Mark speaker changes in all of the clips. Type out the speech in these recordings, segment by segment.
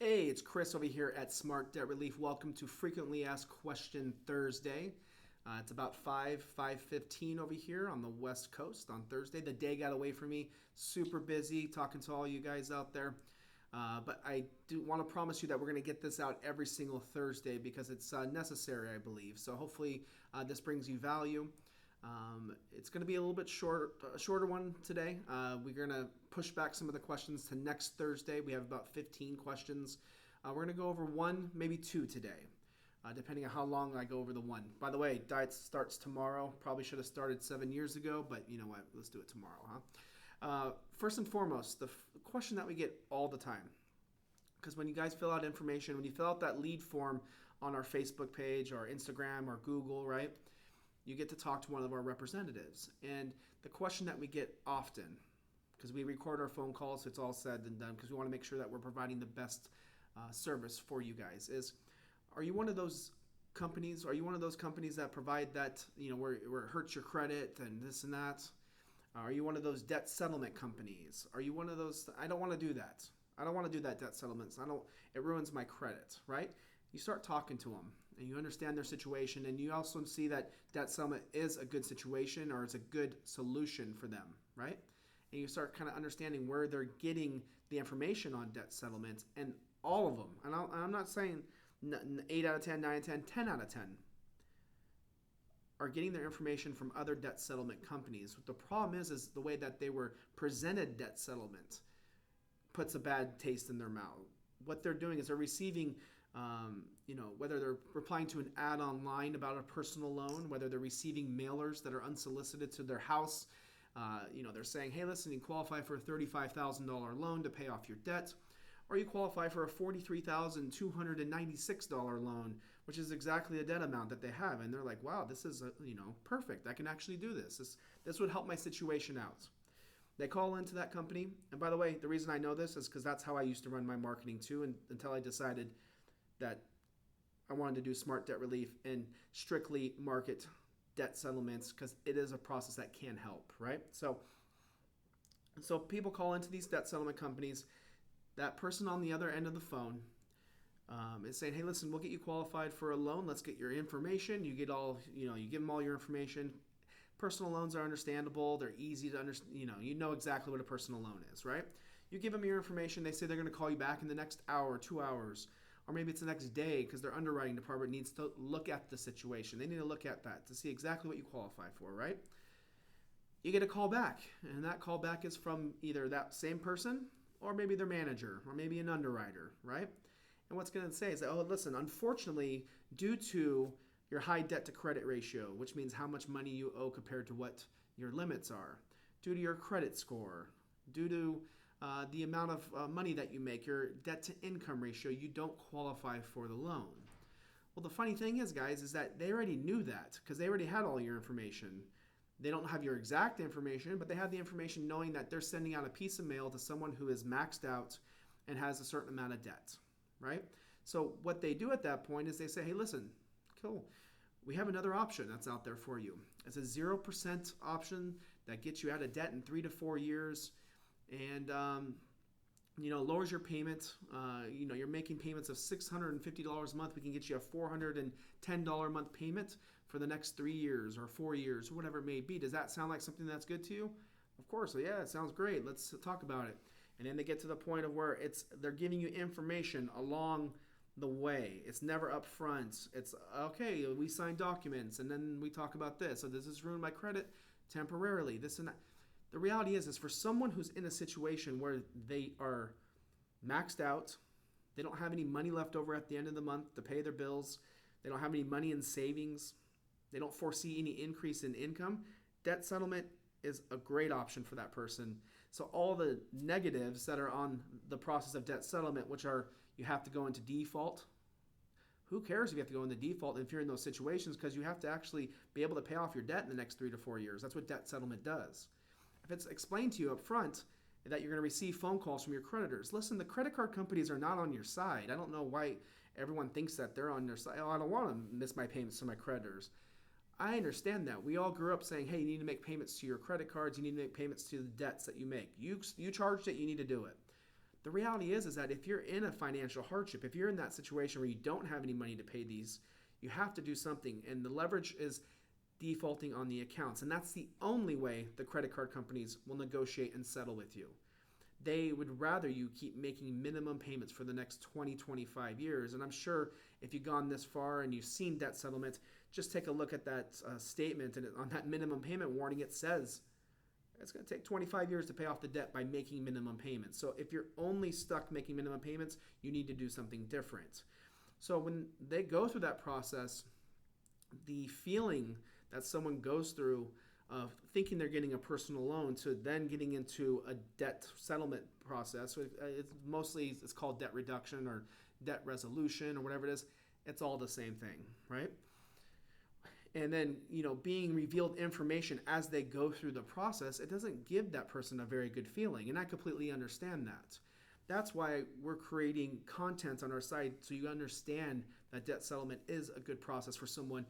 Speaker 1: Hey, it's Chris over here at Smart Debt Relief. Welcome to Frequently Asked Question Thursday. It's about 5:15 over here on the West Coast on Thursday. The day got away from me. Super busy talking to all you guys out there. But I do want to promise you that we're going to get this out every single Thursday because it's necessary, I believe. So hopefully this brings you value. It's going to be a little bit shorter one today. We're going to push back some of the questions to next Thursday. We have about 15 questions. We're going to go over one, maybe two today, depending on how long I go over the one. By the way, diet starts tomorrow. Probably should have started 7 years ago, but you know what? Let's do it tomorrow, huh? First and foremost, the question that we get all the time, because when you guys fill out information, when you fill out that lead form on our Facebook page or Instagram or Google, right? You get to talk to one of our representatives. And the question that we get often, because we record our phone calls, so it's all said and done, because we want to make sure that we're providing the best service for you guys, is, are you one of those companies? Are you one of those companies that provide that, where it hurts your credit and this and that? Are you one of those debt settlement companies? Are you one of those? I don't want to do that. I don't want to do that debt settlements. It ruins my credit, right? You start talking to them and you understand their situation, and you also see that debt settlement is a good situation or it's a good solution for them, right? And you start kind of understanding where they're getting the information on debt settlements, and all of them. And I'm not saying 8 out of 10, 9 out of 10, 10 out of 10 are getting their information from other debt settlement companies. The problem is the way that they were presented debt settlement puts a bad taste in their mouth. What they're doing is they're receiving, whether they're replying to an ad online about a personal loan, whether they're receiving mailers that are unsolicited to their house. They're saying, hey, listen, you qualify for a $35,000 loan to pay off your debt, or you qualify for a $43,296 loan, which is exactly the debt amount that they have. And they're like, wow, this is, perfect. I can actually do this. This would help my situation out. They call into that company. And by the way, the reason I know this is because that's how I used to run my marketing too, until I decided that I wanted to do Smart Debt Relief and strictly market debt settlements, because it is a process that can help, right? So people call into these debt settlement companies. That person on the other end of the phone is saying, hey, listen, we'll get you qualified for a loan. Let's get your information. You give them all your information. Personal loans are understandable. They're easy to understand. You know exactly what a personal loan is, right? You give them your information. They say they're going to call you back in the next hour, 2 hours, or maybe it's the next day, because their underwriting department needs to look at the situation. They need to look at that to see exactly what you qualify for, right? You get a call back, and that call back is from either that same person or maybe their manager or maybe an underwriter, right? And what's going to say is that, oh, listen, unfortunately, due to your high debt to credit ratio, which means how much money you owe compared to what your limits are, due to your credit score, due to the amount of money that you make, your debt to income ratio, you don't qualify for the loan. Well, the funny thing is, guys, is that they already knew that because they already had all your information. They don't have your exact information, but they have the information knowing that they're sending out a piece of mail to someone who is maxed out and has a certain amount of debt, right? So what they do at that point is they say, hey, listen, cool, we have another option that's out there for you. It's a 0% option that gets you out of debt in 3 to 4 years, and lowers your payment. You're making payments of $650 a month. We can get you a $410 a month payment for the next 3 years or 4 years or whatever it may be. Does that sound like something that's good to you? Of course. Yeah, it sounds great. Let's talk about it. And then they get to the point of where they're giving you information along the way. It's never up front. It's, okay, we sign documents and then we talk about this. So does this ruin my credit temporarily? This and that. The reality is for someone who's in a situation where they are maxed out, they don't have any money left over at the end of the month to pay their bills, they don't have any money in savings, they don't foresee any increase in income, debt settlement is a great option for that person. So all the negatives that are on the process of debt settlement, which are you have to go into default. Who cares if you have to go into default if you're in those situations, because you have to actually be able to pay off your debt in the next 3 to 4 years. That's what debt settlement does. If it's explained to you up front that you're going to receive phone calls from your creditors, listen, the credit card companies are not on your side. I don't know why everyone thinks that they're on their side. Oh, I don't want to miss my payments to my creditors. I understand that. We all grew up saying, hey, you need to make payments to your credit cards. You need to make payments to the debts that you make. You charged it, you need to do it. The reality is that if you're in a financial hardship, if you're in that situation where you don't have any money to pay these, you have to do something. And the leverage is defaulting on the accounts. And that's the only way the credit card companies will negotiate and settle with you. They would rather you keep making minimum payments for the next 20, 25 years. And I'm sure if you've gone this far and you've seen debt settlement, just take a look at that statement. And on that minimum payment warning, it says it's going to take 25 years to pay off the debt by making minimum payments. So if you're only stuck making minimum payments, you need to do something different. So when they go through that process, the feeling that someone goes through of thinking they're getting a personal loan to then getting into a debt settlement process, so it's called debt reduction or debt resolution or whatever it is. It's all the same thing, right? And then, being revealed information as they go through the process, it doesn't give that person a very good feeling. And I completely understand that. That's why we're creating content on our site so you understand that debt settlement is a good process for someone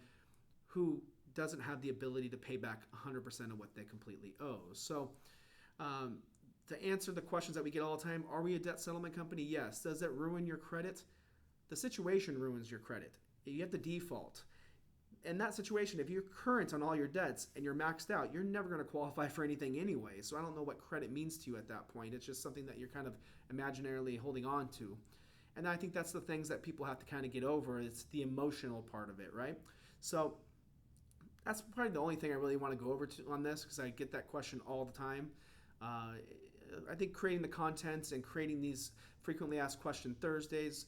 Speaker 1: who doesn't have the ability to pay back 100% of what they completely owe. So to answer the questions that we get all the time, are we a debt settlement company? Yes. Does it ruin your credit? The situation ruins your credit. You have to default. In that situation, if you're current on all your debts and you're maxed out, you're never going to qualify for anything anyway. So I don't know what credit means to you at that point. It's just something that you're kind of imaginarily holding on to. And I think that's the things that people have to kind of get over. It's the emotional part of it, right? So that's probably the only thing I really want to go over on this, because I get that question all the time. I think creating the content and creating these frequently asked question Thursdays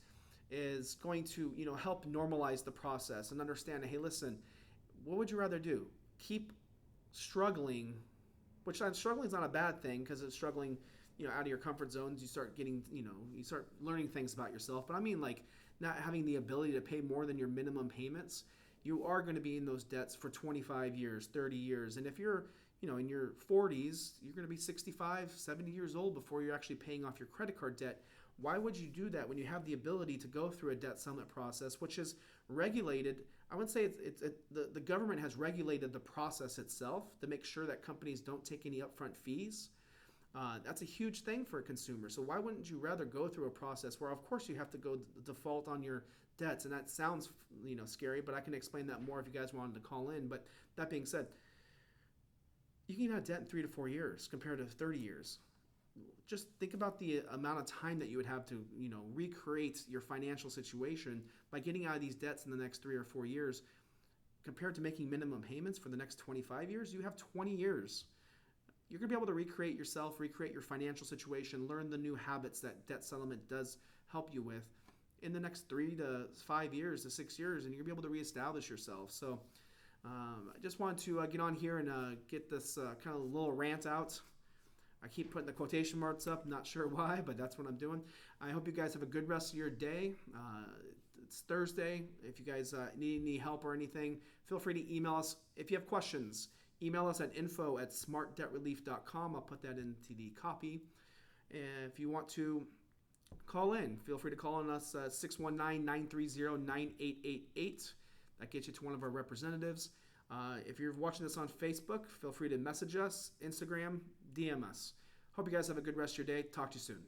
Speaker 1: is going to help normalize the process and understand, hey, listen, what would you rather do? Keep struggling, which struggling is not a bad thing, because it's struggling out of your comfort zones. You start getting, you start learning things about yourself. But I mean, like, not having the ability to pay more than your minimum payments. You are going to be in those debts for 25 years, 30 years. And if you're, in your 40s, you're going to be 65, 70 years old before you're actually paying off your credit card debt. Why would you do that when you have the ability to go through a debt settlement process, which is regulated? I would say the government has regulated the process itself to make sure that companies don't take any upfront fees. That's a huge thing for a consumer. So why wouldn't you rather go through a process where, of course, you have to go default on your debts? And that sounds, scary, but I can explain that more if you guys wanted to call in. But that being said, you can even have debt in 3 to 4 years compared to 30 years. Just think about the amount of time that you would have to, recreate your financial situation by getting out of these debts in the next 3 or 4 years, compared to making minimum payments for the next 25 years. You have 20 years. You're going to be able to recreate yourself, recreate your financial situation, learn the new habits that debt settlement does help you with in the next 3 to 5 years to 6 years, and you're going to be able to reestablish yourself. So I just wanted to get on here and get this kind of little rant out. I keep putting the quotation marks up, not sure why, but that's what I'm doing. I hope you guys have a good rest of your day. It's Thursday. If you guys need any help or anything, feel free to email us. If you have questions, email us at info@smartdebtrelief.com. I'll put that into the copy. And if you want to call in, feel free to call on us 619-930-9888. That gets you to one of our representatives. If you're watching this on Facebook, feel free to message us, Instagram, DM us. Hope you guys have a good rest of your day. Talk to you soon.